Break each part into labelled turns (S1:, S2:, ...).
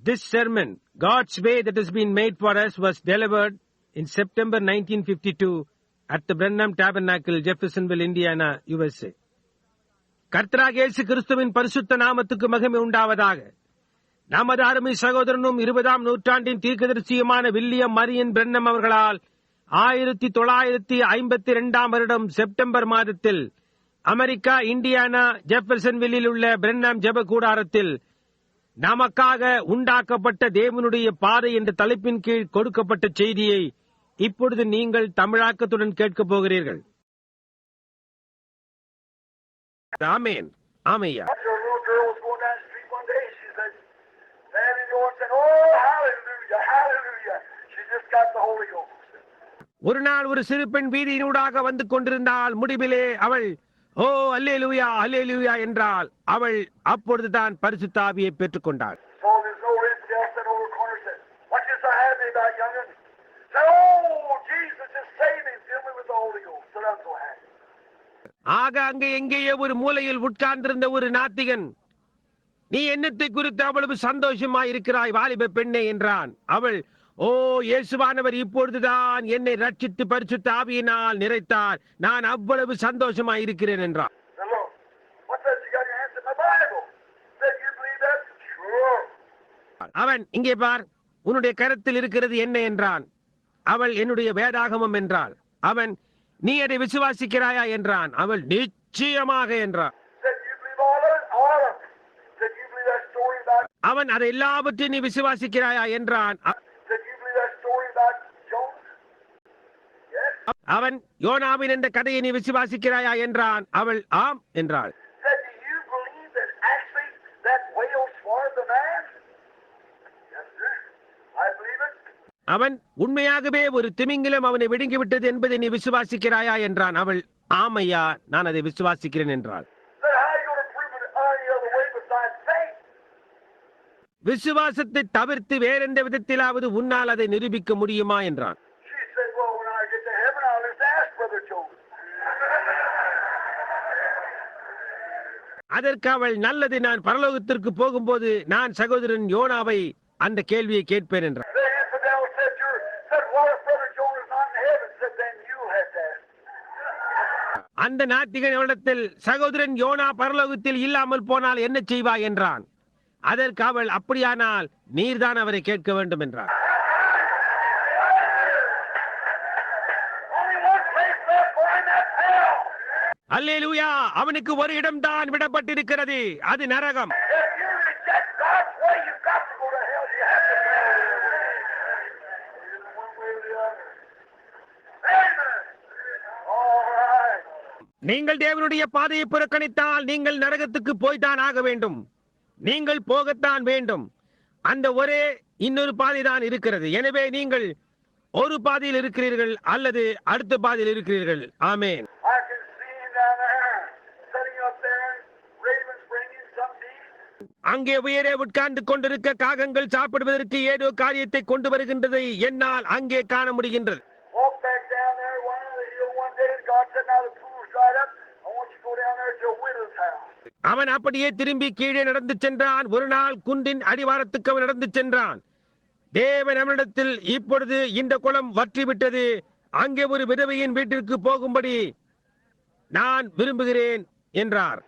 S1: This sermon, God's Way That Has Been Made for Us, was delivered in September 1952 at the Brenham Tabernacle, Jeffersonville, Indiana, USA. கர்த்தராகிய இயேசு கிறிஸ்துவின் பரிசுத்த நாமத்துக்கு மகிமை உண்டாவதாக. நமது அருமை சகோதரனும் 20ஆம் நூற்றாண்டின் தீர்க்கதரிசியுமான வில்லியம் மரியன் பிரென்னம் அவர்களால் 1952ஆம் வருடம் செப்டம்பர் மாதத்தில் அமெரிக்கா, இண்டியானா, ஜெஃபர்சன்வில்லில் உள்ள பிரென்னம் ஜெப கூடாரத்தில் நமக்காக உண்டாக்கப்பட்ட தேவனுடைய பாதை என்ற தலைப்பின் கீழ் கொடுக்கப்பட்ட செய்தியை இப்பொழுது நீங்கள் தமிழாக்கத்துடன் கேட்கப் போகிறீர்கள். ஆமென். ஆமையா. ஒரு நாள் ஒரு சிறு பெண் வீதியினூடாக வந்து கொண்டிருந்தால் முடிவிலே அவள் ஓ அல்லேலூயா அல்லேலூயா என்றால் அவள் அப்பொழுதுதான் பரிசுத்த ஆவியை பெற்றுக் கொண்டாள். ஆக அங்கே எங்கேயோ ஒரு மூலையில் உட்கார்ந்திருந்த ஒரு நாத்திகன், நீ என்னத்தை குறித்து அவ்வளவு சந்தோஷமாய் இருக்கிறாய் வாலிப பெண்ணே என்றான். அவள், ஓ இயேசுவானவர் இப்பொழுதுதான் என்னை ரட்சித்து பரிசுத்த ஆவியினால் நிறைத்தார், நான் அவ்வளவு சந்தோஷமாய் இருக்கிறேன் என்றான். அவன், இங்கே பார், உன்னுடைய கருத்தில் இருக்கிறது என்ன என்றான். அவள், என்னுடைய வேதாகமம் என்றாள். அவன், நீ அதை விசுவாசிக்கிறாயா என்றான். அவள், நிச்சயமாக என்றான். அவன், அதை எல்லாவற்றையும் நீ விசுவாசிக்கிறாயா என்றான். அவன், யோனாவின் என்ற கதையை நீ விசுவாசிக்கிறாயா என்றான். அவள், ஆம் என்றாள். அவன், உண்மையாகவே ஒரு திமிங்கிலம் அவனை விழுங்கிவிட்டது என்பதை நீ விசுவாசிக்கிறாயா என்றான். அவள், ஆமையா, நான் அதை விசுவாசிக்கிறேன் என்றாள். விசுவாசத்தை தவிர்த்து வேறெந்த விதத்திலாவது உன்னால் அதை நிரூபிக்க முடியுமா என்றான். அதற்கு அவள், நல்லது, நான் பரலோகத்திற்கு போகும்போது நான் சகோதரன் யோனாவை அந்த கேள்வியை கேட்பேன் என்றார். அந்த நாத்திகனிடத்தில், சகோதரன் யோனா பரலோகத்தில் இல்லாமல் போனால் என்ன செய்வாய் என்றான். அதற்கு அவள், அப்படியானால் நீர்தான் அவரை கேட்க வேண்டும் என்றார். அல்லேலூயா, அவனுக்கு ஒரு இடம்தான் விடப்பட்டிருக்கிறது, அது நரகம். நீங்கள் தேவனுடைய பாதையை புறக்கணித்தால் நீங்கள் நரகத்துக்கு போய்தான் ஆக வேண்டும். நீங்கள் போகத்தான் வேண்டும். அந்த ஒரே இன்னொரு பாதை தான் இருக்கிறது. எனவே நீங்கள் ஒரு பாதையில் இருக்கிறீர்கள் அல்லது அடுத்த பாதையில் இருக்கிறீர்கள். ஆமென். அங்கே உயரே உட்கார்ந்து கொண்டிருக்க காகங்கள் சாப்பிடுவதற்கு ஏதோ காரியத்தை கொண்டு வருகின்றதை என்னால் அங்கே காண முடிகின்றது. அவன் அப்படியே திரும்பி கீழே நடந்து சென்றான். ஒரு நாள் குன்றின் அடிவாரத்துக்கு அவன் நடந்து சென்றான். தேவன் அவனிடத்தில், இப்பொழுது இந்த குளம் வற்றிவிட்டது, அங்கே ஒரு விதவையின் வீட்டிற்கு போகும்படி நான் விரும்புகிறேன் என்றார்.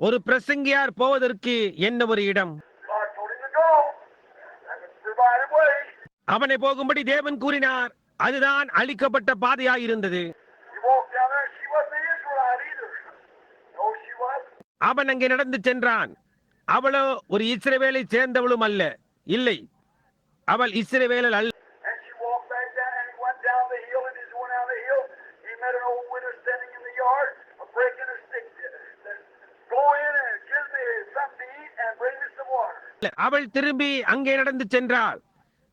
S1: ஒரு பிரசங்கியார் போவதற்கு என்ன ஒரு இடம். அவனை போகும்படி தேவன் கூறினார். அதுதான் அழிக்கப்பட்ட பாதையாயிருந்தது. அவன் அங்கே நடந்து சென்றான். அவளோ ஒரு இஸ்ரவேலை சேர்ந்தவளும் அல்ல. இல்லை, அவள் இஸ்ரவேலல் அல்ல. அவள் திரும்பி அங்கே நடந்து சென்றாள்.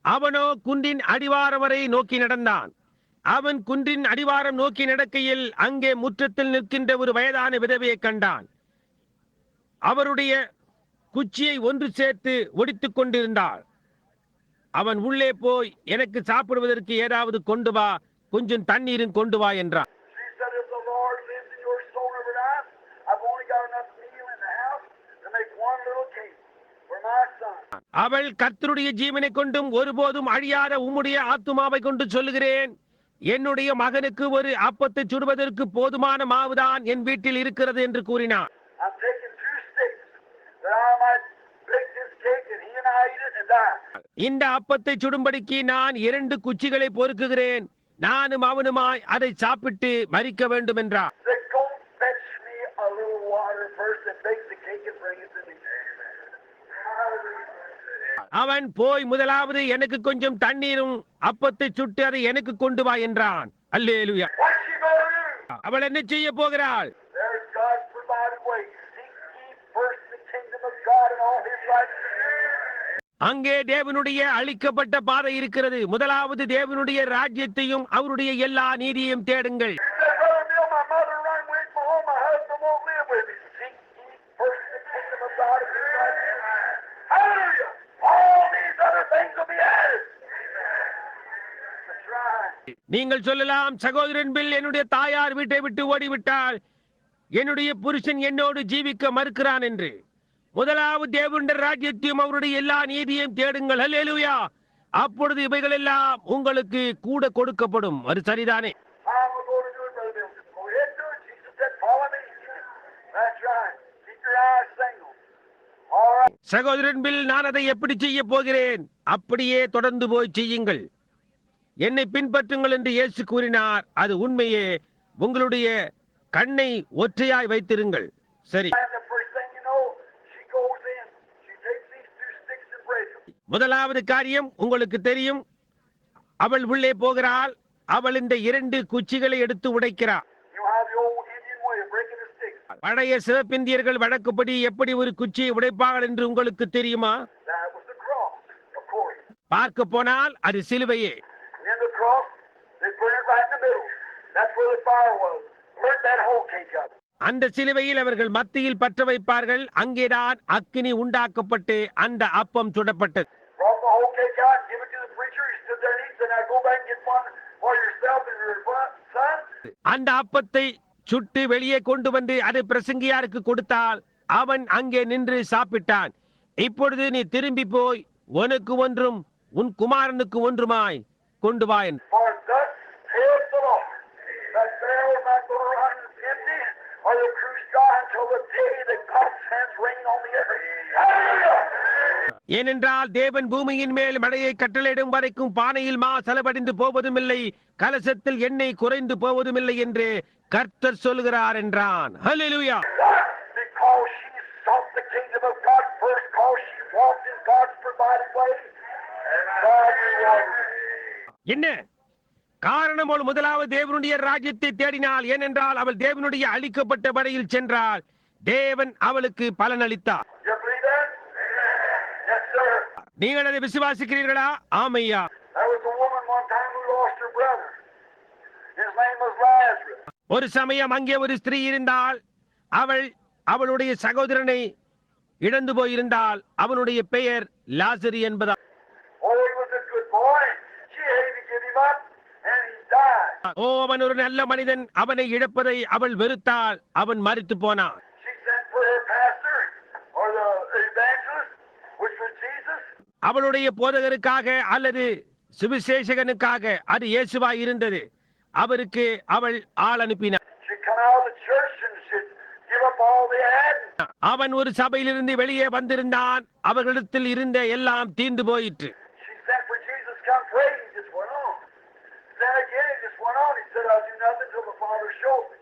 S1: அவனோ குன்றின் அடிவாரம் வரை நோக்கி நடந்தான். அவன் குன்றின் அடிவாரம் நோக்கி நடக்கையில் அங்கே முற்றத்தில் நிற்கின்ற ஒரு வயதான விதவையை கண்டான். அவருடைய குச்சியை ஒன்று சேர்த்து ஒடித்துக் கொண்டிருந்தாள். அவன் உள்ளே போய், எனக்கு சாப்பிடுவதற்கு ஏதாவது கொண்டு வா, கொஞ்சம் தண்ணீரும் கொண்டு வா என்றான்.
S2: son.
S1: அவள் கர்த்தருடைய ஜீவனை கொண்டும் ஒருபோதும் அழியாத உம்முடைய ஆத்துமாவை கொண்டு சொல்லுகிறேன், என்னுடைய மகனுக்கு ஒரு அப்பத்தை சுடுவதற்கு போதுமான மாவுதான் என் வீட்டில் இருக்கிறது என்று கூறினார்.
S2: I'm taking 2 sticks that I might bake this cake and he and I eat it and die.
S1: இந்த அப்பத்தை சுடும்படிக்கு நான் 2 குச்சிகளை பொறுக்குகிறேன், நானும் அவனுமாய் அதை சாப்பிட்டு மரிக்க வேண்டும் என்றார்.
S2: Said, go fetch me a little water first and bake the cake and bring it to me. Hallelujah.
S1: அவன் போய் முதலாவது எனக்கு கொஞ்சம் தண்ணீரும் அப்பத்தை சுட்டு அதை எனக்கு கொண்டு வா என்றான். அல்லேலூயா.
S2: What's she going to do?
S1: அவள் என்ன செய்ய போகிறாள்?
S2: There's God's provided way. Seek ye first the kingdom of God and all his righteousness.
S1: அங்கே தேவனுடைய அளிக்கப்பட்ட பாதை இருக்கிறது. முதலாவது தேவனுடைய ராஜ்யத்தையும் அவருடைய எல்லா நீதியையும் தேடுங்கள்.
S2: Said, Brother Bill, my mother run away from home. My husband won't live with me. Seek ye first the kingdom of God and his righteousness. Hallelujah. All these other things will be added. That's right.
S1: நீங்கள் சொல்லலாம், சகோதரன் bill என்னுடைய தாயார் வீட்டை விட்டு ஓடிவிட்டால் என்னுடைய புருஷன் என்னோடு ஜீவிக்க மறுக்கிறான் என்று. முதலாவது தேவனுடைய ராஜ்யத்தையும் அவருடைய எல்லா நீதியையும் தேடுங்கள். அல்லேலூயா. அப்பொழுது இவைகள் எல்லாம் உங்களுக்கு கூட கொடுக்கப்படும். அது சரிதானே?
S2: I'm going to do it, Brother Bill. Go ahead and do it. Jesus said, follow me. That's right. Keep your eyes single. All right.
S1: சகோதரன் பில், நான் அதை எப்படி செய்ய போகிறேன்? அப்படியே தொடர்ந்து போய் செய்யுங்கள், என்னை பின்பற்றுங்கள் என்று இயேசு கூறினார். அது உண்மையே. உங்களுடைய கண்ணை ஒற்றையாய் வைத்திருங்கள். சரி.
S2: And the first thing you know, she goes in. She takes these 2 sticks and breaks them.
S1: முதலாவது காரியம் உங்களுக்கு தெரியும். அவள் உள்ளே போகிறாள். அவள் இந்த 2 குச்சிகளை எடுத்து உடைக்கிறாள்.
S2: You know how the old Indian way of breaking the sticks.
S1: பழைய சிவப்பிந்தியர்கள் வழக்கப்படி எப்படி ஒரு குச்சியை உடைப்பார்கள் என்று உங்களுக்கு தெரியுமா?
S2: That was the cross, of course.
S1: பார்க்க போனால் அது சிலுவையே.
S2: In the cross, they put it right in the middle. That's where the fire was. Burnt that whole cake up.
S1: அந்த சிலுவையில் அவர்கள் மத்தியில் பற்ற வைப்பார்கள். அங்கேதான் அக்கினி உண்டாக்கப்பட்டு அந்த அப்பம் சுடப்பட்டது.
S2: Brought the whole cake out and give it to the preacher. He stood there and he said, now go back and get one for yourself and your son.
S1: அந்த அப்பத்தை சுட்டு வெளியே கொண்டு வந்து அதை பிரசங்கியாருக்கு கொடுத்தால் அவன் அங்கே நின்று சாப்பிட்டான். இப்பொழுது நீ திரும்பி போய் உனக்கு ஒன்றும் உன் குமாரனுக்கு ஒன்றுமாய் கொண்டு வா என்று.
S2: For thus saith the Lord, that barrel is not going to run empty, or the true straw until the day that God sends rain on the earth. Hallelujah!
S1: ஏனென்றால் தேவன் பூமியின் மேல் மழையை கட்டளையிடும் வரைக்கும் பானையில் மா செலவடைந்து போவதும் இல்லை, கலசத்தில் எண்ணெய் குறைந்து போவதும் இல்லை என்று கர்த்தர் சொல்கிறார் என்றான். ஹல்லேலூயா.
S2: Because she sought the kingdom of God first, because she walked in God's provided way, and God rewarded her.
S1: என்ன காரணம்? அவள் முதலாவது தேவனுடைய ராஜ்யத்தை தேடினாள். ஏனென்றால் அவள் தேவனுடைய அளிக்கப்பட்ட வழியில் சென்றாள். தேவன் அவளுக்கு பலன் அளித்தார்.
S2: You believe that? Yes, sir.
S1: நீங்கள் அதை விசுவாசிக்கிறீர்களா? ஆமையா.
S2: There was a woman one time who lost her brother. His name was Lazarus.
S1: ஒரு சமயம் அங்கே ஒரு ஸ்திரீ இருந்தாள். அவள் அவளுடைய சகோதரனை இழந்து போயிருந்தாள். அவனுடைய பெயர் லாசரு என்பதா.
S2: Oh, he was a good boy. She hated to give him up, and he died.
S1: ஓ, அவன் ஒரு நல்ல மனிதன். அவனை இழப்பதை அவள் வெறுத்தாள். அவன் மரித்து போனான்.
S2: She sent for her pastor, or the evangelist, which was Jesus.
S1: அவளுடைய போதகருக்காக அல்லது சுவிசேஷகனுக்காக, அது இயேசுவாய் இருந்தது. அவருக்கு அவள் ஆள் அனுப்பினார்.
S2: She'd come out of the church and she'd give up all they had.
S1: அவன் ஒரு சபையிலிருந்து வெளியே வந்திருந்தான். அவர்களிடத்தில் இருந்த எல்லாம் தீர்ந்து போயிற்று.
S2: She sent for Jesus, come pray. He just went on. Then again, he just went on. He said, I'll do nothing till the Father shows me.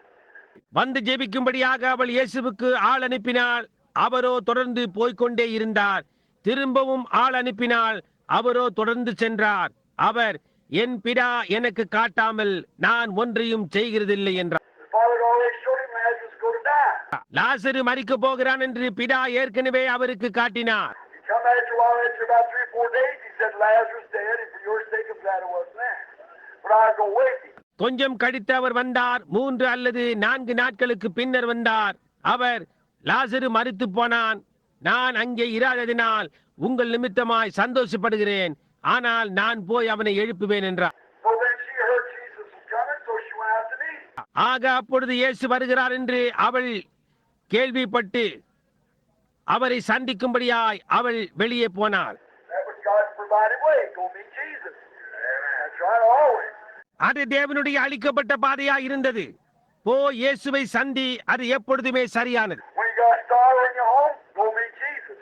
S1: வந்து ஜெபிக்கும்படியாக அவள் இயேசுவுக்கு ஆள் அனுப்பினாள். அவரோ தொடர்ந்து போய்க்கொண்டே இருந்தார். திரும்பவும் ஆள் அனுப்பினாள். அவரோ தொடர்ந்து சென்றார். அவர், என் பிதா எனக்கு காட்டாமல் நான் ஒன்றையும் செய்கிறதில்லை என்றார்.
S2: The Father had already showed him Lazarus go to die.
S1: லாசரு மரிக்க போகிறான் என்று பிதா ஏற்கனவே அவருக்கு காட்டினார்.
S2: He come after a while, after about 3 or 4 days, he said, Lazarus dead, and for your sake I'm glad it wasn't there. But I'll go with you.
S1: கொஞ்சம் கழித்து அவர் வந்தார். 3 அல்லது 4 நாட்களுக்கு பின்னர் வந்தார். அவர், லாசரு மரித்து போனான், நான் அங்கே இராததினால் உங்கள் நிமித்தமாய் சந்தோஷப்படுகிறேன், ஆனால் நான் போய் அவனை எழுப்புவேன் என்றார்.
S2: So then she heard Jesus was coming, so she went out to meet him.
S1: ஆக அப்பொழுது இயேசு வருகிறார் என்று அவள் கேள்விப்பட்டு அவரை சந்திக்கும்படியாய் அவள் வெளியே போனாள்.
S2: That was God's provided way. Go meet Jesus. That's right, always.
S1: அது தேவனுடைய அளிக்கப்பட்ட பாதையா இருந்தது. போ இயேசுவை சந்தி. அது எப்பொழுதுமே சரியானது.
S2: When you got sorrow in your home, go meet Jesus.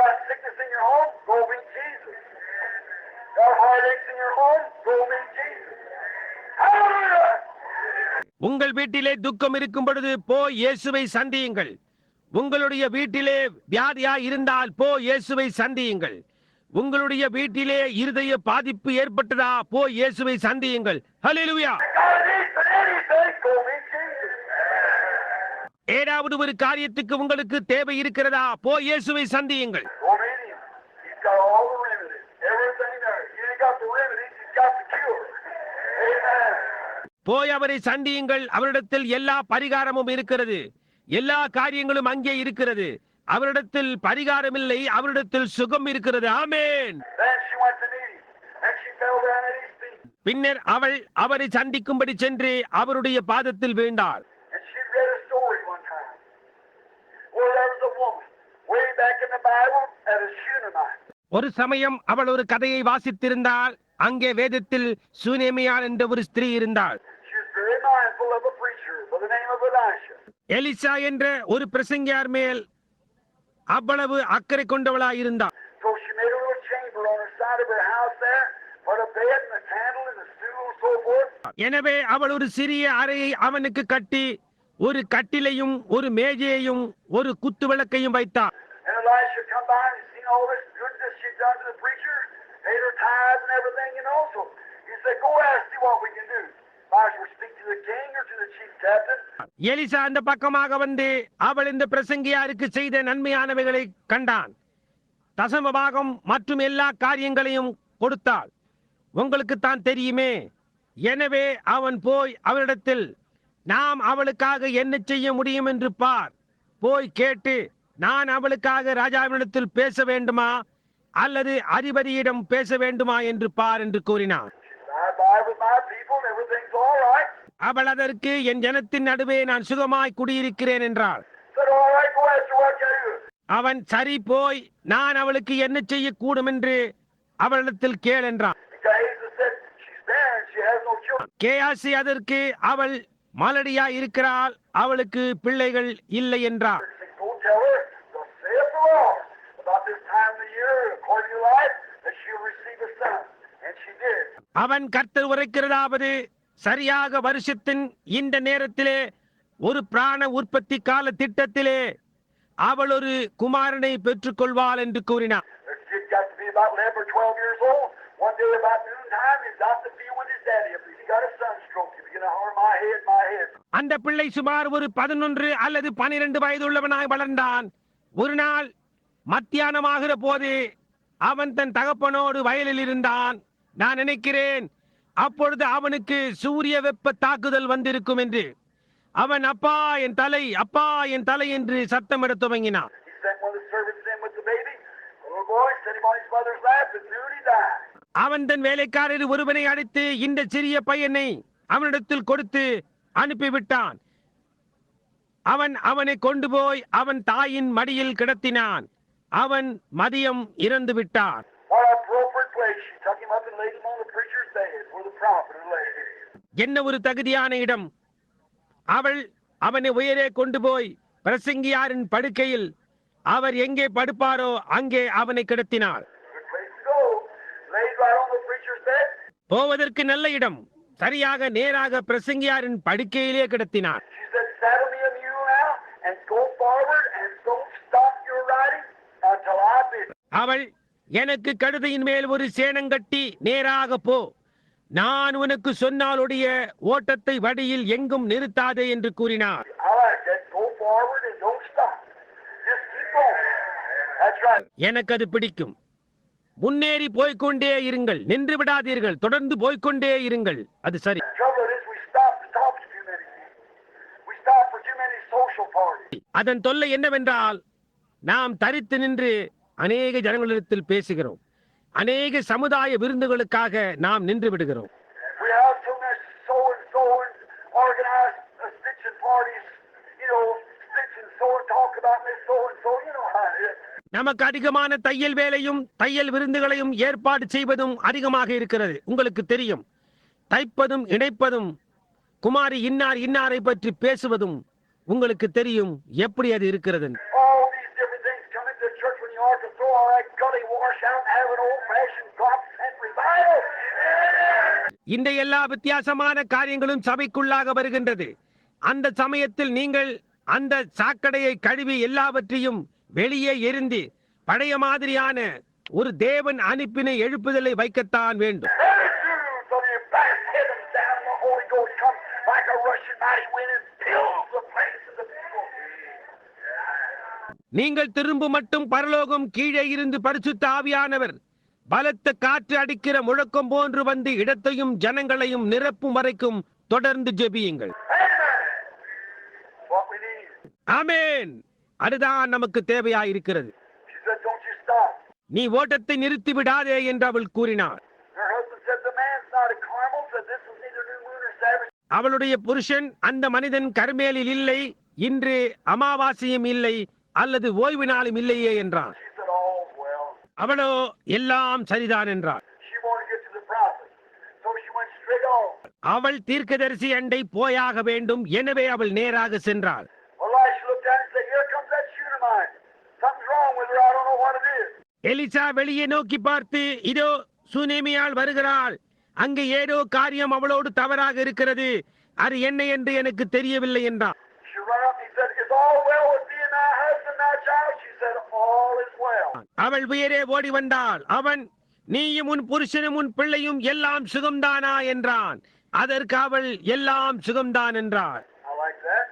S2: Got sickness in your home, go meet Jesus. Got heartaches in your home, go meet Jesus. Hallelujah!
S1: உங்கள் வீட்டிலே துக்கம் இருக்கும் பொழுது போ இயேசுவை சந்தியுங்கள். உங்களுடைய வீட்டிலே வியாதியா இருந்தால் போ இயேசுவை சந்தியுங்கள். உங்களுடைய வீட்டிலே இருதய பாதிப்பு ஏற்பட்டதா போ இயேசுவை சந்தியுங்கள். ஹல்லேலூயா.
S2: God needs anything, go meet Jesus.
S1: ஏதாவது ஒரு காரியத்துக்கு உங்களுக்கு தேவை இருக்கிறதா போ இயேசுவை சந்தியுங்கள்.
S2: Go meet Him. He's got all the remedies. Everything there. You ain't got the remedies, He's got the cure. Amen.
S1: போய் அவரை சந்தியுங்கள். அவரிடத்தில் எல்லா பரிகாரமும் இருக்கிறது. எல்லா காரியங்களும் அங்கே இருக்கிறது. அவரிடத்தில் பரிகாரம் இல்லை, அவரிடத்தில் சுகம் இருக்கிறது. ஆமென்.
S2: Then she went to meet Him. And she fell down at His feet.
S1: பின்னர் அவள் அவரை சந்திக்கும்படி சென்று அவருடைய பாதத்தில் வீழ்ந்தாள்.
S2: And she read a story one time where there was a woman way back in the Bible at a Shunammite.
S1: ஒரு சமயம் அவள் ஒரு கதையை வாசித்திருந்தாள். அங்கே வேதத்தில் சூனேமியாள் என்ற ஒரு ஸ்திரீ இருந்தாள்.
S2: She was very mindful of a preacher by the name of Elisha.
S1: Elisha என்ற ஒரு பிரசங்கியார் மேல் அவ்வளவு அக்கறை கொண்டவளாய் இருந்தாள்.
S2: So she made a little chamber on the side of her house there, put a bed and a candle and a stool and so forth.
S1: எனவே அவள் ஒரு சிறிய அறையை அவனுக்கு கட்டி ஒரு கட்டிலையும் ஒரு மேஜையையும் ஒரு குத்து விளக்கையும் வைத்தாள்.
S2: And Elisha come by and seen all this goodness she'd done to the preacher, paid her tithes and everything, So he said, go ask, see what we can do. Might as well speak to the king or to the chief captain.
S1: Elisha அந்த பக்கமாக வந்து அவள் இந்த பிரசங்கியாருக்கு செய்த நன்மையானவைகளை கண்டான். தசம பாகம் மற்றும் எல்லா காரியங்களையும் கொடுத்தாள். உங்களுக்கு தான் தெரியுமே. எனவே அவன் போய் அவளிடத்தில் நாம் அவளுக்காக என்ன செய்ய முடியும் என்று பார். போய் கேட்டு நான் அவளுக்காக ராஜாவினிடத்தில் பேச வேண்டுமா அல்லது அதிபதியிடம் பேச வேண்டுமா என்று பார் என்று கூறினான்.
S2: I abide with my people and everything's all right.
S1: அவள் அதற்கு என் ஜனத்தின் நடுவே நான் சுகமாய் குடியிருக்கிறேன் என்றாள்.
S2: Said, all right, go ask her what can I do.
S1: அவன் சரி போய் நான் அவளுக்கு என்ன செய்யக்கூடும் என்று அவளிடத்தில் கேள் என்றான்.
S2: Gehazi said, she's barren, she has no children.
S1: Gehazi அதற்கு அவள் மலடியா இருக்கிறாள், அவளுக்கு பிள்ளைகள் இல்லை என்றார்.
S2: He said, go tell her, thus saith the Lord, about this time of the year, according to life, that she'll receive a son. And she did.
S1: அவன் கர்த்தர் உரைக்கிறதாவது, சரியாக வருஷத்தின் இந்த நேரத்திலே ஒரு பிராண உற்பத்தி கால திட்டத்திலே அவள் ஒரு குமாரனை பெற்றுக்கொள்வாள் என்று கூறினார்.
S2: The kid got to be about 11 or 12 years old. One day about noontime, he's out to be with his daddy. He got a sunstroke. He began to holler, my head, my head.
S1: அந்த பிள்ளை சுமார் ஒரு 11 அல்லது 12 வயது உள்ளவனாய் வளர்ந்தான். ஒரு நாள் மத்தியானமாகிற போது அவன் தன் தகப்பனோடு வயலில் இருந்தான். நான் நினைக்கிறேன் அப்பொழுது அவனுக்கு சூரிய வெப்ப தாக்குதல் வந்திருக்கும் என்று. அவன் அப்பா என் தலை, அப்பா என் தலை என்று சத்தமிடத் துவங்கினான்.
S2: He sent one of the servants in with the baby. The little boy set him on his mother's lap and soon he died.
S1: அவன் தன் வேலைக்காரர் ஒருவனை அழைத்து இந்த சிறிய பையனை அவனிடத்தில் கொடுத்து அனுப்பிவிட்டான். அவன் அவனை கொண்டு போய் அவன் தாயின் மடியில் கிடத்தினான். அவன் மதியம் இறந்து விட்டான்.
S2: What an appropriate place. She took him up and laid him on the preacher's bed where the prophet had laid him.
S1: என்ன ஒரு தகுதியான இடம். அவள் அவனை உயரே கொண்டு போய் பிரசங்கியாரின் படுக்கையில் அவர் எங்கே படுப்பாரோ அங்கே அவனை கிடத்தினாள்.
S2: Good place to go. Laid right on the preacher's bed.
S1: போவதற்கு நல்ல இடம். சரியாக நேராக பிரசங்கியாரின் படுக்கையிலே கிடத்தினாள்.
S2: She said, saddle me a mule now and go forward and don't stop your riding until I bid.
S1: அவள் எனக்கு கழுதையின் மேல் ஒரு சேணங்கட்டி நேராக போ, நான் உனக்கு சொன்னாலுடைய ஓட்டத்தை வழியில் எங்கும் நிறுத்தாதே என்று கூறினார்.
S2: I like that. Go forward and don't stop. Just keep going. That's right.
S1: எனக்கு அது பிடிக்கும். முன்னேறி போய்க்கொண்டே இருங்கள், நின்று விடாதீர்கள், தொடர்ந்து போய்க்கொண்டே இருங்கள். அது சரி.
S2: The trouble is we stop to talk to too many people. We stop for too many social parties.
S1: அதன் தொல்லை என்னவென்றால் நாம் தரித்து நின்று அநேக ஜனங்களிடத்தில் பேசுகிறோம். அநேக சமுதாய விருந்துகளுக்காக நாம் நின்று விடுகிறோம்.
S2: We have so much so and organized stitching parties, stitch and sew and talk about this so and so,
S1: நமக்கு அதிகமான தையல் வேலையும் தையல் விருந்துகளையும் ஏற்பாடு செய்வதும் அதிகமாக இருக்கிறது. உங்களுக்கு தெரியும், தைப்பதும் இணைப்பதும் குமாரி இன்னார் இன்னாரை பற்றி பேசுவதும் உங்களுக்கு தெரியும் எப்படி அது இருக்கிறது.
S2: All these different things come into the church when you ought to throw all that gully wash out and have an old-fashioned God-sent revival.
S1: இந்த எல்லா வித்தியாசமான காரியங்களும் சபைக்குள்ளாக வருகின்றது. அந்த சமயத்தில் நீங்கள் அந்த சாக்கடையை கழுவி எல்லாவற்றையும் வெளியே எரிந்து பழைய மாதிரியான ஒரு தேவன் அனுப்பினை எழுப்புதலை வைக்கத்தான் வேண்டும்.
S2: Very true. So you baptism down, the Holy Ghost comes like a rushing mighty wind and fills the place of the people.
S1: நீங்கள் திரும்ப மட்டும் பரலோகம் கீழே இருந்து பரிசுத்த ஆவியானவர் பலத்த காற்று அடிக்கிற முழக்கம் போன்று வந்து இடத்தையும் ஜனங்களையும் நிரப்பும் வரைக்கும் தொடர்ந்து ஜெபியுங்கள்.
S2: Amen. What we need.
S1: ஆமென். அதுதான் நமக்கு தேவையாயிருக்கிறது.
S2: She said, don't you stop.
S1: நீ ஓட்டத்தை நிறுத்தி விடாதே என்று அவள் கூறினார்.
S2: Her husband said, the man's not a Carmel, said this was neither new moon or Sabbath.
S1: அவளுடைய புருஷன் அந்த மனிதன் கர்மேலில் இல்லை, இன்று அமாவாசையும் இல்லை, அல்லது ஓய்வு நாளும் இல்லையே என்றான்.
S2: She said, all's well.
S1: அவளோ எல்லாம் சரிதான் என்றார்.
S2: She wanted to get to the prophet. So she went straight on.
S1: அவள் தீர்க்கதரிசி அண்டை போயாக வேண்டும், எனவே அவள் நேராக சென்றாள்.
S2: Elisha looked at her and said, here comes that Shunammite. Something's wrong with her. I don't know what it is.
S1: Elisha வெளியே நோக்கி பார்த்து, இதோ சுனேமியாள் வருகிறாள், அங்கு ஏதோ காரியம் அவளோடு தவறாக இருக்கிறது, அது என்ன என்று எனக்கு தெரியவில்லை என்றான்.
S2: She ran up and he said, is all well with thee and thy husband, thy child? She said, all is well.
S1: அவள் உயரே ஓடி வந்தாள். அவன், நீயும் உன் புருஷனும் உன் பிள்ளையும் எல்லாம் சுகம்தானா என்றான். அதற்கு அவள் எல்லாம் சுகம்தான் என்றாள்.
S2: I like that.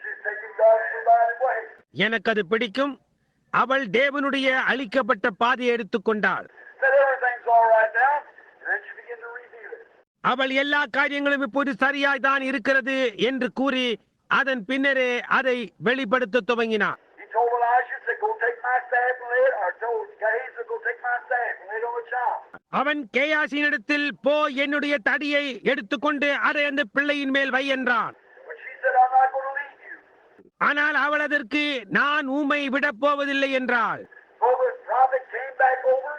S2: She's taking God's provided way.
S1: எனக்கு அது பிடிக்கும். அவள் தேவனுடைய அளிக்கப்பட்ட பாதையை எடுத்துக்கொண்டாள்.
S2: Said everything's all right now. And then she began to reveal it.
S1: அவள் எல்லா காரியங்களும் இப்போது சரியாய் தான் இருக்கிறது என்று கூறி அதன் பின்னரே அதை வெளிப்படுத்த துவங்கினார்.
S2: He told Elisha, said, go take my staff and lay it, or told Gehazi, go take my staff and lay it on the child.
S1: அவன் கேயாசினிடத்தில் போ, என்னுடைய தடியை எடுத்துக்கொண்டு அதை அந்த பிள்ளையின் மேல் வை என்றான்.
S2: But she said, I'm not going to leave you.
S1: ஆனால் அவள் அதற்கு, நான் ஊமை விடப் போவதில்லை என்றாள்.
S2: So the prophet came back over,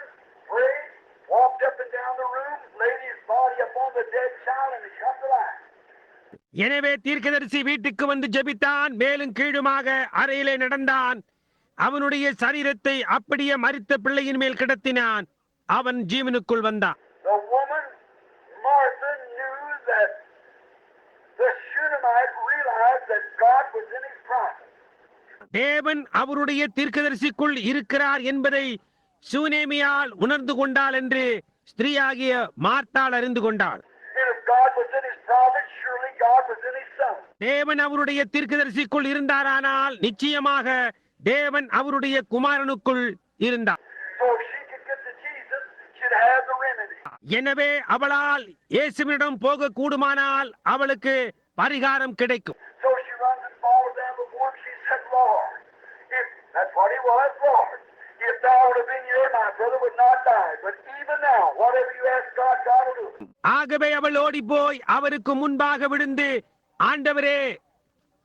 S2: prayed, walked up and down the room, laid his body upon the dead child, and he come to life.
S1: எனவே தீர்க்கதரிசி வீட்டுக்கு வந்து ஜெபித்தான், மேலும் கீழுமாக அறையிலே நடந்தான், அவனுடைய சரீரத்தை அப்படியே மரித்த பிள்ளையின் மேல் கிடத்தினான், அவன் ஜீவனுக்குள் வந்தான்.
S2: The woman, Martha, knew that the Shunammite realized that God was in his prophet.
S1: தேவன் அவருடைய தீர்க்கதரிசிக்குள் இருக்கிறார் என்பதை சூனேமியால் உணர்ந்து கொண்டாள் என்று ஸ்திரீயாகிய மார்த்தாள் அறிந்து கொண்டாள்.
S2: And if God was in his prophet, surely God was in his son.
S1: தேவன் அவருடைய தீர்க்கதரிசிக்குள் இருந்தாரானால் நிச்சயமாக தேவன் அவருடைய குமாரனுக்குள் இருந்தார்.
S2: So if she could get to Jesus, she'd have the remedy.
S1: எனவே அவளால் இயேசுவிடம் போக கூடுமானால் அவளுக்கு பரிகாரம் கிடைக்கும்.
S2: So she runs and falls down before him. She said, Lord, if that's what he was, Lord, if thou would have been here, my brother would not die. But even now, whatever you ask God, God will do.
S1: ஆகவே அவள் ஓடிப்போய் அவருக்கு முன்பாக விழுந்து, ஆண்டவரே,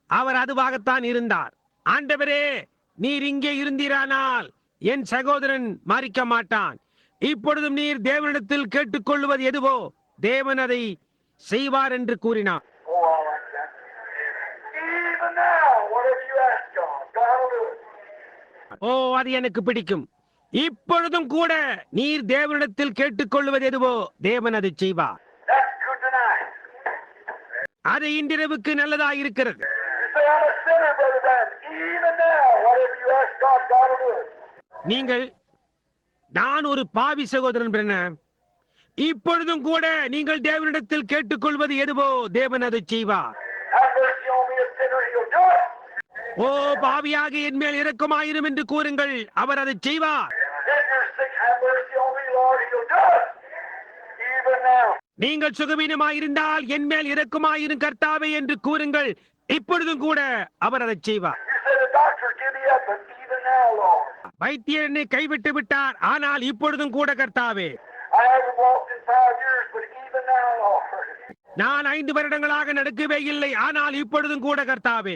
S1: அவர் அதுவாகத்தான் இருந்தார், ஆண்டவரே, நீர் இங்கே இருந்தீரானால் என் சகோதரன் மரிக்க மாட்டான். இப்பொழுதும் நீர் தேவனிடத்தில் கேட்டுக்கொள்வது எதுவோ தேவன் அதை செய்வார் என்று கூறினார்.
S2: Oh, I like that. Even now, whatever you ask God, God will do it.
S1: ஓ, அது எனக்கு பிடிக்கும். இப்பொழுதும் கூட நீர் தேவனிடத்தில் கேட்டுக்கொள்வது எதுவோ தேவன் அதை செய்வார்.
S2: That's good tonight.
S1: அது இன்றிரவுக்கு நல்லதா இருக்கிறது.
S2: You say, I'm a sinner, Brother Branham. Even now, whatever you ask God, God will do it.
S1: நீங்கள், நான் ஒரு பாவி சகோதரன் பிரண்ணம், இப்பொழுதும் கூட நீங்கள் தேவனிடத்தில் கேட்டுக்கொள்வது எதுவோ தேவன் அதை செய்வார்.
S2: Have mercy on me, a sinner, he'll do it.
S1: ஓ, பாவியாக என் மேல் இரக்கமாயிரும் என்று கூறுங்கள், அவர் அதை செய்வார்.
S2: If you're sick, have mercy on me, Lord, he'll do it. Even now.
S1: நீங்கள் சுகவீனமாயிருந்தால் என் மேல் இரக்கமாயிரும் கர்த்தாவே என்று கூறுங்கள், இப்பொழுதும் கூட அவர் அதை செய்வார்.
S2: You say the doctor give me up, but even now, Lord.
S1: வைத்தியர் என்னை கைவிட்டு விட்டார், ஆனால் இப்பொழுதும் கூட கர்த்தாவே.
S2: I haven't walked in 5 years, but even now, Lord.
S1: நான் 5 வருடங்களாக நடக்கவே இல்லை, ஆனால் இப்பொழுதும் கூட கர்த்தாவே.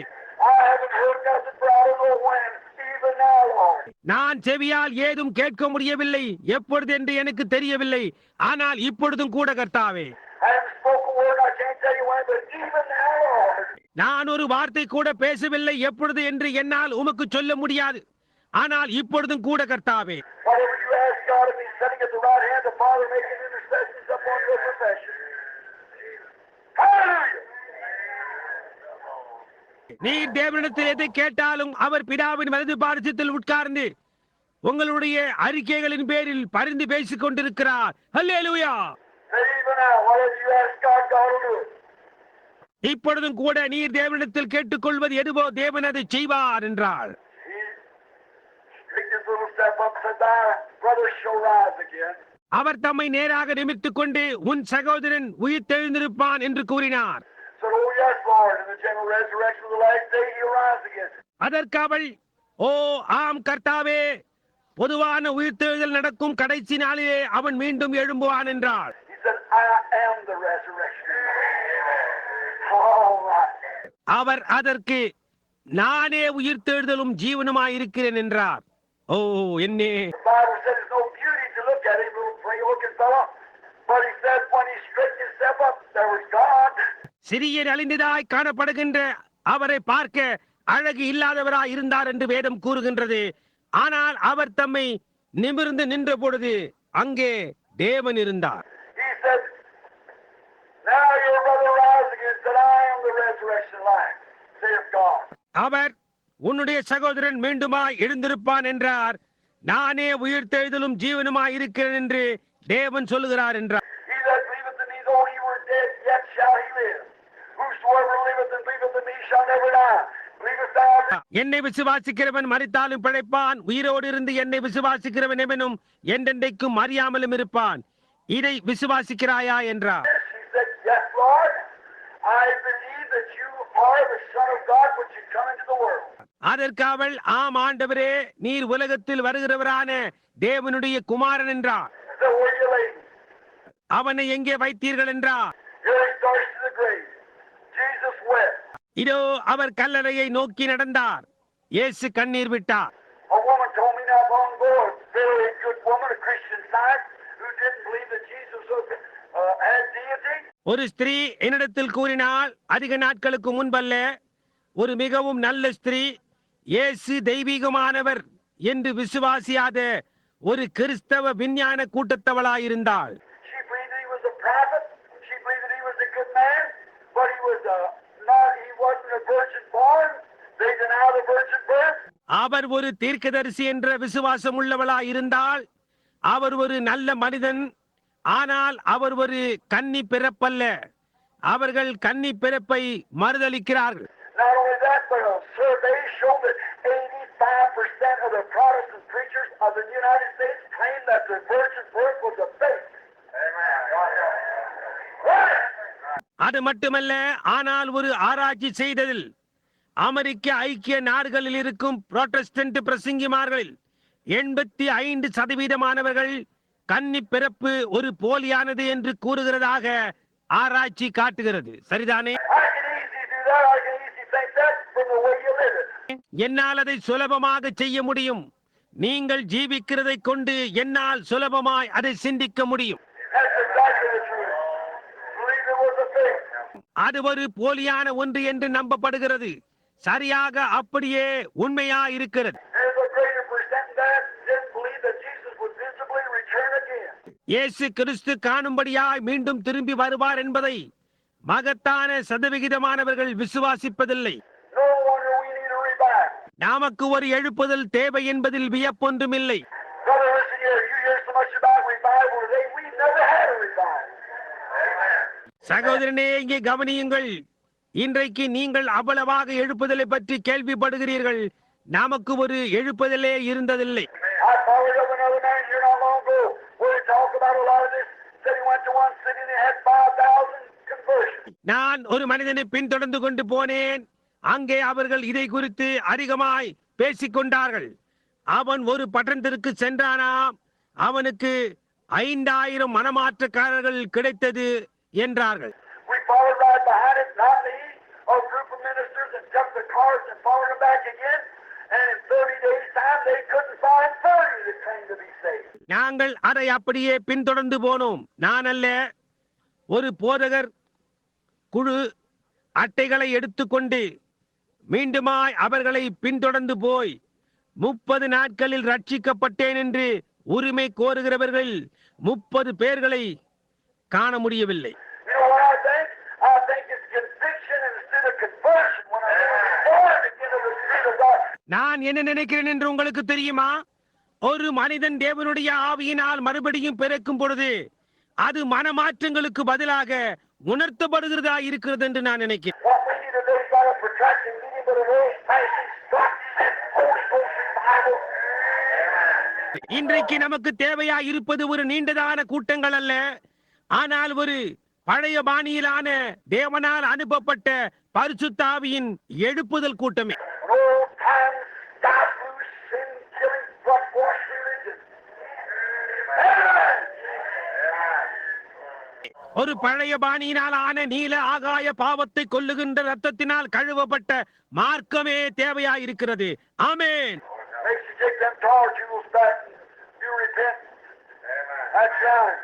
S2: I haven't heard nothing, but I don't know when. Even now, my Lord.
S1: நான் செவியால் ஏதும் கேட்க முடியவில்லை, எப்பொழுது என்று எனக்கு தெரியவில்லை, ஆனால் இப்பொழுதும் கூட கர்த்தாவே.
S2: I haven't spoken a word, I can't tell you when, but even now, Lord.
S1: நான் ஒரு வார்த்தை கூட பேசவில்லை, எப்பொழுது என்று என்னால் உமக்கு சொல்ல முடியாது, ஆனால் இப்பொழுதும் கூட கர்த்தாவே.
S2: Whatever you ask God of me, sitting at the right hand of the Father, making intercessions upon your profession. Hallelujah!
S1: நீ தேவனிடத்தில் எதை கேட்டாலும் அவர் பிதாவின் வலது பாரசத்தில் உட்கார்ந்து உங்களுடைய அறிக்கைகளின் பேரில் பரிந்து பேசிக் கொண்டிருக்கிறார். அல்லேலூயா.
S2: And even now, whatever you ask God, God will do it.
S1: இப்பொழுதும் கூட நீர் தேவனிடத்தில் கேட்டுக்கொள்வது எதுவோ தேவன் அதை செய்வார் என்றார்.
S2: He picked his little step up and said, thy brother shall rise again.
S1: அவர் தம்மை நேராக நிமித்துக் கொண்டு உன் சகோதரன் உயிர்த்தெழுந்திருப்பான் என்று கூறினார்.
S2: Said, oh yes, Lord, in the general resurrection of the last day, he'll rise again.
S1: அதற்கு அவள், ஓ ஆம் கர்த்தாவே, பொதுவான உயிர்த்தெழுதல் நடக்கும் கடைசி நாளிலே அவன் மீண்டும் எழும்புவான் என்றார்.
S2: He said, I am the resurrection. All right.
S1: அவர் அதற்கு, நானே உயிர்த்தெழுதலும் ஜீவனுமாய் இருக்கிறேன் என்றார். ஓ என்னே.
S2: The Bible said there's no beauty to look at him, little pretty-looking fellow. But he said when he straightened himself up, there was God.
S1: சிறிய நலிந்ததாய் காணப்படுகின்ற அவரை பார்க்க அழகு இல்லாதவராய் இருந்தார் என்று வேதம் கூறுகின்றது. ஆனால் அவர் தம்மை நிமிர்ந்து நின்ற பொழுது அங்கே தேவன் இருந்தார்.
S2: He said, now your brother rise again, said, I am the resurrection life, saith God.
S1: அவர், உன்னுடைய சகோதரன் மீண்டுமாய் எழுந்திருப்பான் என்றார். நானே உயிர்த்தெழுதலும் ஜீவனுமாய் இருக்கிறேன் என்று தேவன் சொல்லுகிறார் என்றார்.
S2: He that believeth in me, though he were dead, yet shall he live. Whosoever liveth and believeth in me shall never die. Believest thou that?
S1: என்னை விசுவாசிக்கிறவன் மரித்தாலும் பிழைப்பான், உயிரோடு இருந்து என்னை விசுவாசிக்கிறவன் எவனும் என்றென்றைக்கும் அறியாமலும் இருப்பான். இதை விசுவாசிக்கிறாயா என்றார்.
S2: He said, yes, Lord, I believe that you are the Son of God, which you come into the world.
S1: அதற்கு அவள், ஆம் ஆண்டவரே, நீர் உலகத்தில் வருகிறவரான தேவனுடைய குமாரன் என்றார்.
S2: So where you laying?
S1: அவனை எங்கே வைத்தீர்கள் என்றார்.
S2: Here he starts to the grave. Jesus wept.
S1: இதோ அவர் கல்லறையை நோக்கி நடந்தார். இயேசு கண்ணீர் விட்டார்.
S2: A woman told me not long ago, a very good woman, a Christian science, who didn't believe that Jesus was, had deity.
S1: ஒரு ஸ்திரீ என்னிடத்தில் கூறினாள், அதிக நாட்களுக்கு முன்பல்ல, ஒரு மிகவும் நல்ல ஸ்திரீ, இயேசு தெய்வீகமானவர் என்று விசுவாசியாத ஒரு கிறிஸ்தவ விஞ்ஞான கூட்டத்தவளாயிருந்தாள்.
S2: She believed that he was a prophet. She believed that he was a good man, but he was he wasn't a virgin born. They deny the virgin birth.
S1: அவர் ஒரு தீர்க்கதரிசி என்ற விசுவாசம் உள்ளவளாயிருந்தாள். அவர் ஒரு நல்ல மனிதன், ஆனால் அவர் ஒரு கன்னி பிறப்பல்ல. அவர்கள் கன்னி பிறப்பை மறுதலிக்கிறார்கள்.
S2: Not only that, but a survey showed that 85% of the Protestant preachers of the United States claim that the virgin birth was a fake. Amen.
S1: அது மட்டுமல்ல, ஆனால் ஒரு ஆராய்ச்சி செய்ததில் அமெரிக்க ஐக்கிய நாடுகளில் இருக்கும் புரோட்டஸ்டன்ட் பிரசங்கிமார்களில் 85% கன்னி பிறப்பு ஒரு போலியானது என்று கூறுகிறதாக ஆராய்ச்சி காட்டுகிறது. சரிதானே?
S2: I can easily do that. I can easily think that from the way you live it.
S1: என்னால் அதை சுலபமாக செய்ய முடியும். நீங்கள் ஜீவிக்கிறதை கொண்டு என்னால் சுலபமாய் அதை சிந்திக்க முடியும்.
S2: That's exactly the truth. Believe it was a fake.
S1: அது ஒரு போலியான ஒன்று என்று நம்பப்படுகிறது. சரியாக அப்படியே உண்மையா இருக்கிறது.
S2: There's a greater percent that didn't believe that Jesus would visibly return again.
S1: இயேசு கிறிஸ்து காணும்படியாய் மீண்டும் திரும்பி வருவார் என்பதை மகத்தான சதவிகிதமானவர்கள் விசுவாசிப்பதில்லை.
S2: No wonder we need a revival.
S1: நமக்கு ஒரு எழுப்புதல் தேவை என்பதில் வியப்பொன்றுமில்லை.
S2: Brother, listen here. You hear so much about revival today. We've never had a revival. Amen.
S1: சகோதரனே, இங்கே கவனியுங்கள். இன்றைக்கு நீங்கள் அவ்வளவாக எழுப்புதலை பற்றி கேள்விப்படுகிறீர்கள். நமக்கு ஒரு எழுப்புதலே இருந்ததில்லை.
S2: I followed up another man here not long ago where he talked about a lot of this. Said he went to one city and they had 5,000 conversions.
S1: நான் ஒரு மனிதனை பின்தொடர்ந்து கொண்டு போனேன். அங்கே அவர்கள் இதை குறித்து அதிகமாய் பேசிக் கொண்டார்கள். அவன் ஒரு பட்டணத்திற்கு சென்றானாம். அவனுக்கு 5,000 மனமாற்றக்காரர்கள் கிடைத்தது என்றார்கள்.
S2: We followed right behind it, not me, a group of ministers, and jumped the cars and followed them back again. And in 30 days' time, they couldn't find 30 that claimed to be saved.
S1: நாங்கள் அதை அப்படியே பின்தொடர்ந்து போனோம். நான் அல்ல, ஒரு போதகர் குழு அட்டைகளை எடுத்துக்கொண்டு மீண்டுமாய் அவர்களை பின்தொடர்ந்து போய் 30 நாட்களில் ரட்சிக்கப்பட்டேன் என்று உரிமை கோருகிறவர்கள் 30 பேர்களை காண முடியவில்லை.
S2: You know what I think? I think it's conviction instead of conversion when I'm born again of the Spirit of God.
S1: நான் என்ன நினைக்கிறேன் என்று உங்களுக்கு தெரியுமா? ஒரு மனிதன் தேவனுடைய ஆவியினால் மறுபடியும் பிறக்கும் பொழுது அது மனமாற்றங்களுக்கு பதிலாக உணர்த்தப்படுகிறதா இருக்கிறது என்று நான் நினைக்கிறேன்.
S2: What we need today is not a protracted meeting, but an old-fashioned stock and Holy Ghost revival.
S1: இன்றைக்கு நமக்கு தேவையா இருப்பது ஒரு நீண்டதான கூட்டங்கள் அல்ல, ஆனால் ஒரு பழைய பாணியிலான தேவனால் அனுப்பப்பட்ட பரிசுத்த ஆவியின் எழுப்புதல் கூட்டமே.
S2: An old-time sky-blue, sin-killing, blood-washed religion. Amen.
S1: ஒரு பழைய பாணியினால் ஆன நீல ஆகாய பாவத்தை கொல்லுகின்ற ரத்தத்தினால் கழுவப்பட்ட மார்க்கமே தேவையா இருக்கிறது. ஆமென்.
S2: Makes you take them tar jewels back and you repent. That's right.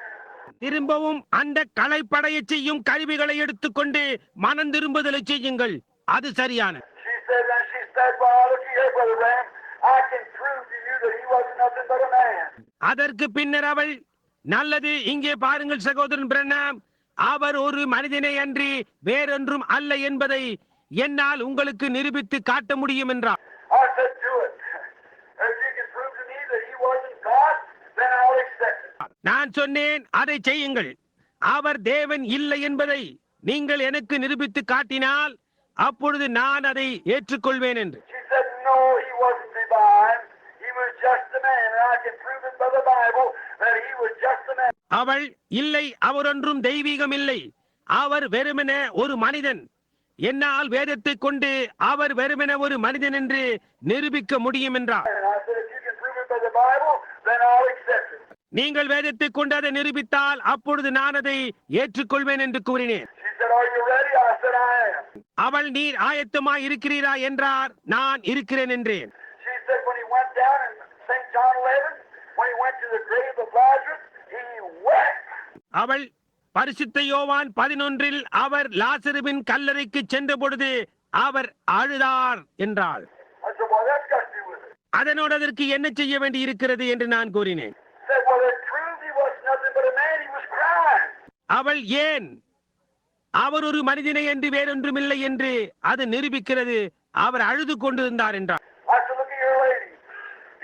S1: திரும்பவும் அந்த களைப்படைய செய்யும் கருவிகளை எடுத்துக்கொண்டு மனம் திரும்புதலை செய்யுங்கள். அது சரியான.
S2: She said, well, look here, Brother Ram. I can prove to you that he wasn't nothing but a man.
S1: அதற்கு பின்னர் அவள், நல்லது, இங்கே பாருங்கள் சகோதரன் பிரண்ணாம், அவர் ஒரு மனிதனை அன்றி வேறொன்றும் அல்ல என்பதை என்னால் உங்களுக்கு நிரூபித்து காட்ட முடியும் என்றார்.
S2: I said, do it. If you can prove to me that he wasn't God, then I'll accept it.
S1: நான் சொன்னேன், அதை செய்யுங்கள். அவர் தேவன் இல்லை என்பதை நீங்கள் எனக்கு நிரூபித்து காட்டினால் அப்பொழுது நான் அதை ஏற்றுக்கொள்வேன் என்று.
S2: She said, no, he wasn't divine. He was just a man. And I can prove it by the Bible that he was just a man.
S1: அவள், இல்லை, அவர் ஒன்றும் தெய்வீகம் இல்லை, அவர் வெறுமென ஒரு மனிதன். என்னால் வேதத்தை கொண்டு அவர் வெறுமென ஒரு மனிதன் என்று நிரூபிக்க முடியும் என்றார்.
S2: And I said, if you can prove it by the Bible, then I'll accept it.
S1: நீங்கள் வேதத்தை கொண்டு அதை நிரூபித்தால் அப்பொழுது நான் அதை ஏற்றுக்கொள்வேன் என்று கூறினேன்.
S2: She said, are you ready? I said, I am.
S1: அவள், நீர் ஆயத்தமாய் இருக்கிறீரா என்றார். நான் இருக்கிறேன் என்றேன்.
S2: She said, when he went down in St. John 11, when he went to the grave of Lazarus, he wept.
S1: அவள், பரிசுத்த யோவான் 11 அவர் லாசருவின் கல்லறைக்கு சென்ற பொழுது அவர் அழுதார் என்றாள்.
S2: I said, well, that's got to do with it.
S1: அதனோடு அதற்கு என்ன செய்ய வேண்டி இருக்கிறது என்று நான் கூறினேன்.
S2: Said, well, it proved he was nothing but a man. He was crying.
S1: அவள், ஏன் அவர் ஒரு மனிதனை என்று வேறொன்றுமில்லை என்று அது நிரூபிக்கிறது, அவர் அழுது கொண்டிருந்தார் என்றார்.
S2: I said, look at your lady.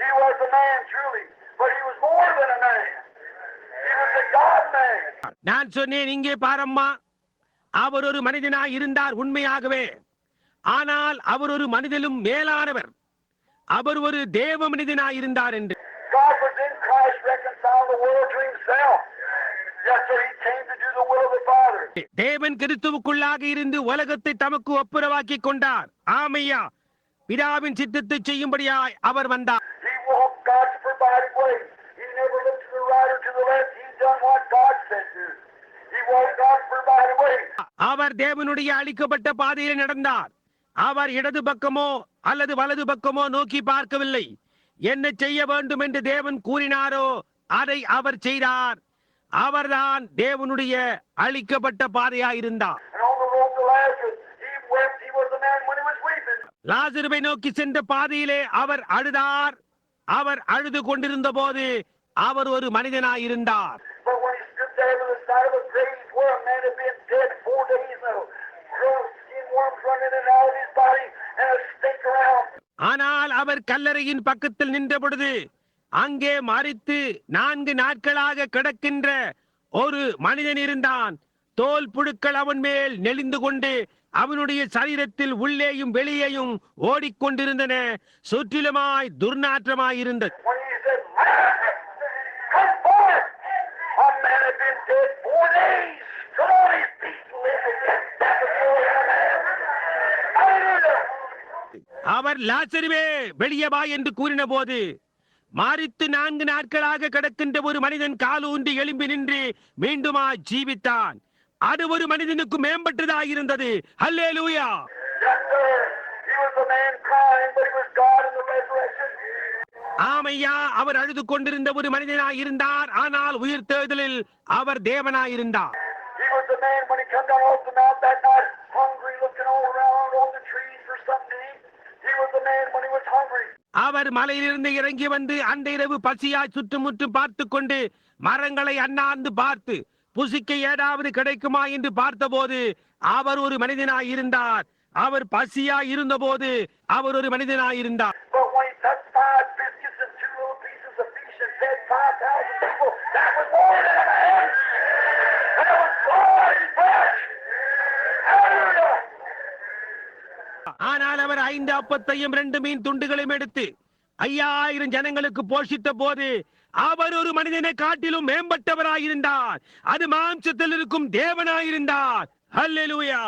S2: He was a man, truly, but he was more than a man. He was a God man.
S1: நான் சொன்னேன், இங்கே பாரம்மா, அவர் ஒரு மனிதனாய் இருந்தார் உண்மையாகவே, ஆனால் அவர் ஒரு மனிதனும் மேலானவர், அவர் ஒரு தேவ மனிதனாய் இருந்தார் என்று.
S2: God was in Christ, reconciled the world to himself. Yes, sir, he came to do the will of the Father.
S1: தேவன் கிறிஸ்துவுக்குள்ளாக இருந்து உலகத்தை தமக்கு ஒப்புரவாக்கி கொண்டார். ஆமையா, பிதாவின் சித்தத்தை செய்யும்படியாய் அவர் வந்தார்.
S2: He walked God's provided way. He never looked to the right or to the left. He done what God said to. He walked God's provided way.
S1: அவர் தேவனுடைய அளிக்கப்பட்ட பாதையில் நடந்தார். அவர் இடது பக்கமோ அல்லது வலது பக்கமோ நோக்கி பார்க்கவில்லை. என்ன செய்ய வேண்டும் என்று தேவன் கூறினாரோ அதை அவர் செய்தார். அவர்தான் தேவனுடைய அளிக்கப்பட்ட பாதையாய் இருந்தார்.
S2: And on the road to Lazarus, he wept. He was a man when he was weeping.
S1: லாசருவை நோக்கி சென்ற பாதையிலே அவர் அழுதார். அவர் அழுது கொண்டிருந்த போது அவர் ஒரு மனிதனாய் இருந்தார்.
S2: But when he stood there by the side of a grave where a man had been dead 4 days now, gross skin worms running in and out of his body and a stink around.
S1: ஆனால் அவர் கல்லறையின் பக்கத்தில் நின்ற பொழுது அங்கே மரித்து 4 நாட்களாக கிடக்கின்ற ஒரு மனிதன் இருந்தான். தோல் புழுக்கள் அவன் மேல் நெளிந்து கொண்டு அவனுடைய சரீரத்தில் உள்ளேயும் வெளியேயும் ஓடிக்கொண்டிருந்தன. சுற்றிலுமாய் துர்நாற்றமாய் இருந்தது.
S2: When he said, Lazarus, come forth! A man had been dead 4 days. Come on, his feet and live again. That's the glory of the man. Hallelujah!
S1: அவர் லாசருவே வெளியே வா என்று கூறின போது மரித்து 4 நாட்களாக கிடக்கின்ற ஒரு மனிதன் காலூன்றி எழும்பி நின்று மீண்டுமா ஜீவித்தான். அது ஒரு மனிதனுக்கு மேம்பட்டதாக இருந்தது. ஹல்லேலூயா!
S2: Yes, sir. He was a man crying, but he was God in the resurrection.
S1: ஆமையா, அவர் அழுது கொண்டிருந்த ஒரு மனிதனாய் இருந்தார், ஆனால் உயிர்த்தெழுதலில் அவர் தேவனாய் இருந்தார்.
S2: He was the man when he come down off the mount that night, hungry, looking all around on the trees for something to eat. He was the man when he was hungry.
S1: அவர் மலையிலிருந்து இறங்கி வந்து அந்த இரவு பசியாய் சுற்றுமுற்றும் பார்த்து கொண்டு மரங்களை அண்ணாந்து பார்த்து புசிக்க ஏதாவது கிடைக்குமா என்று பார்த்தபோது அவர் ஒரு மனிதனாய் இருந்தார். அவர் பசியாய் இருந்தபோது அவர் ஒரு மனிதனாய் இருந்தார்.
S2: But when he touched 5 biscuits and 2 little pieces of fish and fed 5,000 people, that was more than a man. That was blood and flesh. Hallelujah.
S1: ஆனால் அவர் 5 அப்பத்தையும் 2 மீன் துண்டுகளையும் எடுத்து 5000 ஜனங்களுக்கு போஷித்த போது அவர் ஒரு மனிதனை காட்டிலும் மேம்பட்டவராயிருந்தார். அது மாம்சத்தில் இருக்கும் தேவனாயிருந்தார். ஹல்லேலூயா.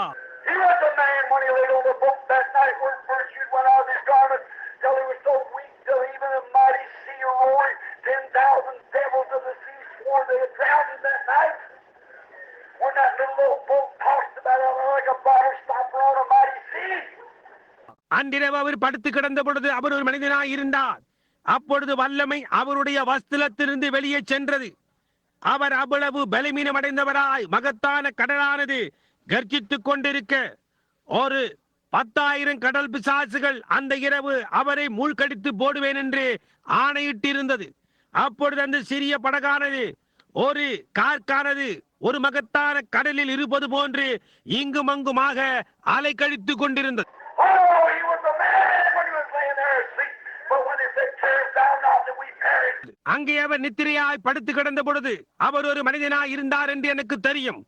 S2: He was a man when he laid on the boat that night where virtue went out of his garment till he was so weak till even the mighty sea roaring 10,000 devils of the sea swore they had drowned him that night. When that little boat tossed about like a bottle stopper on a mighty sea.
S1: அன்றிரவு அவர் படுத்து கிடந்த பொழுது அவர் ஒரு மனிதனாய் இருந்தார். அப்பொழுது வல்லமை அவருடைய வஸ்திரத்திலிருந்து வெளியே சென்றது. அவர் அவ்வளவு பலவீனமடைந்தவராய் மகத்தான கடலானது கர்ஜித்துக் கொண்டிருக்க ஒரு 10,000 கடல் பிசாசுகள் அந்த இரவு அவரை மூழ்கடித்து போடுவேன் என்று ஆணையிட்டிருந்தது. அப்பொழுது அந்த சிறிய படகானது ஒரு கார்க்கானது ஒரு மகத்தான கடலில் இருப்பது போன்று இங்கும் அங்குமாக அலை கழித்துக் கொண்டிருந்தது.
S2: Oh, he was a man when he was laying there asleep. But when they said, "Tear us down not that we perish."
S1: அங்கே அவர் நித்திரையாய் படுத்து கிடந்த பொழுது அவர் ஒரு மனிதனாய் இருந்தார் என்று எனக்கு தெரியும்.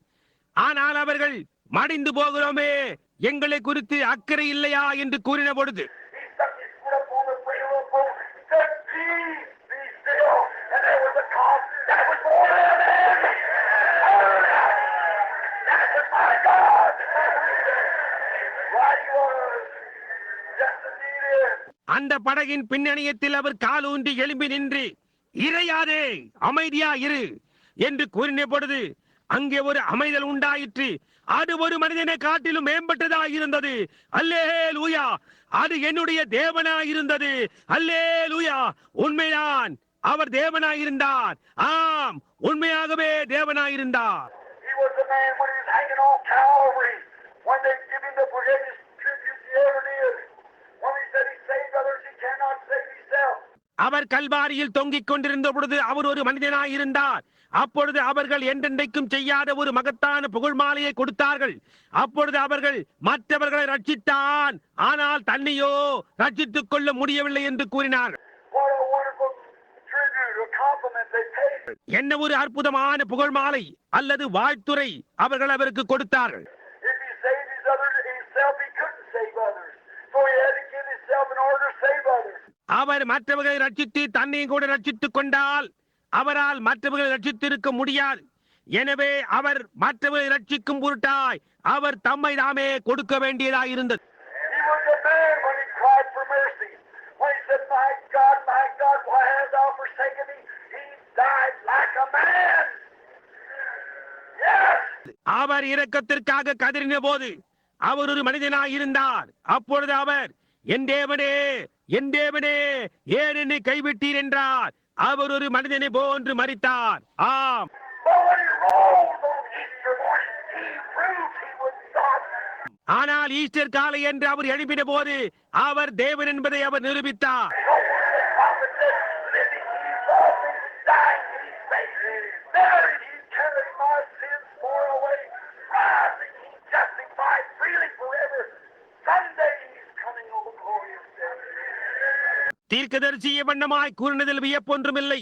S1: ஆனால் அவர்கள் மடிந்து போகிறோமே, எங்களை குறித்து அக்கறை இல்லையா என்று கூறின பொழுது
S2: He stuck his foot up on the rail of the boat, said, "Peace, be still." And there was a calm. That was more than a man. Hallelujah. That was my God. Right he was. Just as he is.
S1: அந்த படகின் பின்னணியத்தில் அவர் காலூன்றி எழும்பி நின்று இறையாதே, அமைதியா இரு என்று கூறின பொழுது அங்கே ஒரு அமைதல் உண்டாயிற்று. அது ஒரு மனிதனை காட்டிலும் மேம்பட்டதாய் இருந்தது. அல்லேலூயா. அது என்னுடைய தேவனாய் இருந்தது. அல்லேலூயா. உண்மைதான், அவர் தேவனாய் இருந்தார். ஆம், உண்மையாகவே தேவனாய் இருந்தார்.
S2: He was the man when he was hanging on Calvary, when they give him the greatest tribute he ever did. When he said he saved others, he cannot save himself.
S1: அவர் கல்வாரியில் தொங்கிக் கொண்டிருந்த பொழுது அவர் ஒரு மனிதனாய் இருந்தார். அப்பொழுது அவர்கள் என்றென்றைக்கும் செய்யாத ஒரு மகத்தான புகழ் மாலையை கொடுத்தார்கள். அப்பொழுது அவர்கள் மற்றவர்களை ரட்சித்தான், ஆனால் தன்னையோ ரட்சித்துக் கொள்ள முடியவில்லை என்று கூறினார்கள்.
S2: What a wonderful tribute, a compliment they paid.
S1: என்ன ஒரு அற்புதமான புகழ் மாலை அல்லது வாழ்த்துரை அவர்கள் அவருக்கு கொடுத்தார்கள்.
S2: If he saved his others himself, he couldn't save others. So he had to give himself in order to save others.
S1: அவர் மற்றவர்களை ரட்சித்து தன்னையும் கூட ரட்சித்துக் கொண்டால் அவரால் மற்றவர்களை ரட்சித்திருக்க முடியாது. எனவே அவர் மற்றவர்களை ரட்சிக்கும் பொருட்டாய் அவர் தம்மை தாமே கொடுக்க வேண்டியதாய் இருந்தது.
S2: He was a man when he cried for mercy. When he said, my God, why hast thou forsaken me? He died like a man. Yes!
S1: அவர் இரக்கத்திற்காக கதறின போது அவர் ஒரு மனிதனாய் இருந்தார். அப்பொழுது அவர் என் தேவனே, என் தேவனே, ஏன் என்னை கைவிட்டீர் என்றார். அவர் ஒரு மனிதனை போன்று மரித்தார். ஆம்.
S2: But when he rose on Easter morning, he proved he was God.
S1: ஆனால் ஈஸ்டர் காலை என்று அவர் எழுப்பின போது அவர் தேவன் என்பதை அவர் நிரூபித்தார்.
S2: The prophet said, living he loved me, dying he saved me, buried he carried my sins far away, rising he justified freely forever. Someday he's coming on the glorious day.
S1: தீர்க்கதரிசிய வண்ணமாய் கூறினதில் வியப்பொன்றுமில்லை.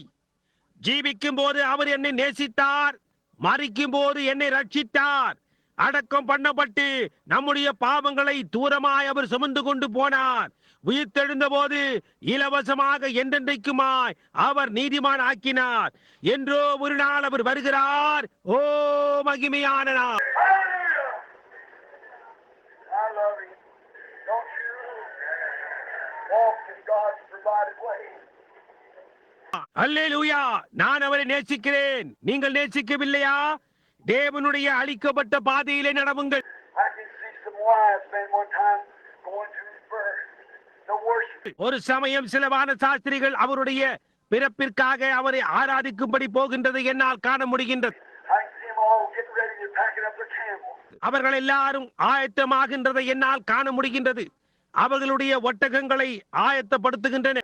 S1: ஜீவிக்கும் போது அவர் என்னை நேசித்தார், மரிக்கும் போது என்னை ரட்சித்தார், அடக்கம் பண்ணப்பட்டு நம்முடைய பாவங்களை தூரமாய் அவர் சுமந்து கொண்டு போனார், உயிர்த்தெழுந்த போது இலவசமாக என்றென்றைக்குமாய் அவர் நீதிமான் ஆக்கினார். என்றோ ஒரு நாள் அவர் வருகிறார். ஓ மகிமையான நாள்.
S2: Hallelujah! I love him. Don't you walk in God's provided way.
S1: அல்லேலூயா. நான் அவரை நேசிக்கிறேன், நீங்கள் நேசிக்கவில்லையா? தேவனுடைய அளிக்கப்பட்ட பாதையிலே நடவுங்கள்.
S2: I can see some wise men one time going to his birth. to worship.
S1: ஒரு சமயம் சில வான சாஸ்திரிகள் அவருடைய பிறப்பிற்காக அவரை ஆராதிக்கும்படி போகின்றதை என்னால் காண முடிகின்றது.
S2: I can see them all getting ready to packing up their camels.
S1: அவர்கள் எல்லாரும் ஆயத்தமாகின்றதை என்னால் காண முடிகின்றது. அவர்களுடைய ஒட்டகங்களை ஆயத்தப்படுத்துகின்றன.